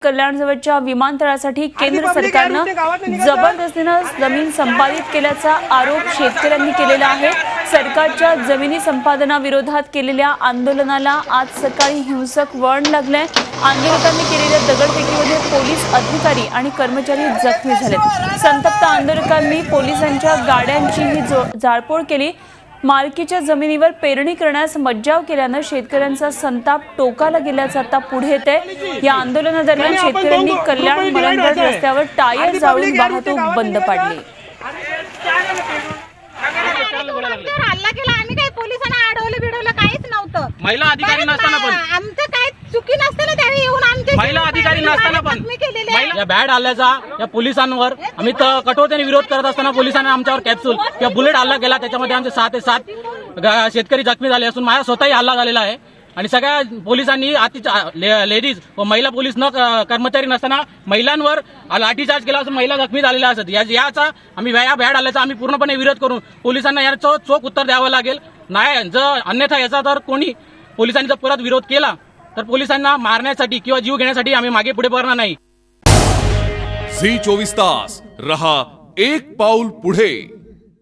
कल्याणजवळच्या विमानतळासाठी केंद्र सरकारनं जबरदस्तीनं जमीन संपादित केल्याचा आरोप शेतकऱ्यांनी केलेला आहे। सरकारच्या जमिनी संपादनाविरोधात केलेल्या आंदोलनाला आज सकाळी हिंसक वळण लागले। आंदोलकांनी केलेल्या दगडफेकीमध्ये पोलीस अधिकारी आणि कर्मचारी जखमी झाले। संतप्त आंदोलकांनी पोलिसांच्या गाड्यांचीही जाळपोळ केली। मालकीच्या जमिनीवर पेरणी करण्यास मज्जाव केल्याने शेतकऱ्यांचा संताप टोकाला गेल्याचं आता पुढे येते। या आंदोलनादरम्यान शेतकऱ्यांनी कल्याण मलंगड रस्त्यावर टायर जाळून वाहतूक बंद पाडली। हल्ला केला आम्ही काही पोलिसांना अडवलं बिडवलं काहीच नव्हतं। महिला अधिकारी नसताना पण आमचं काय चुकी नसताना त्यावेळी येऊन आमचे महिला अधिकारी नसताना पण या बॅड हल्ल्याचा या पोलिसांवर आम्ही कठोरतेने विरोध करत असताना पोलिसांनी आमच्यावर कॅप्सूल किंवा बुलेट हल्ला केला। त्याच्यामध्ये आमचे 6 ते 7 शेतकरी जखमी झाले असून माझा स्वतःही हल्ला झालेला आहे। आणि सगळ्या पोलिसांनी लेडीज व महिला पोलीस कर्मचारी नसताना महिलांवर लाठीचार्ज केला असून महिला जखमी झालेल्या असतात। याचा आम्ही या बॅड हल्ल्याचा आम्ही पूर्णपणे विरोध करून पोलिसांना याचं चोख उत्तर द्यावं लागेल। नाही जर अन्यथा याचा जर कोणी पोलिसांनी जर परत विरोध केला तर पोलिसांना मारण्यासाठी किंवा जीव घेण्यासाठी आम्ही मागे पुढे पडणार नाही। झी 24 तास रहा एक पाऊल पुढे।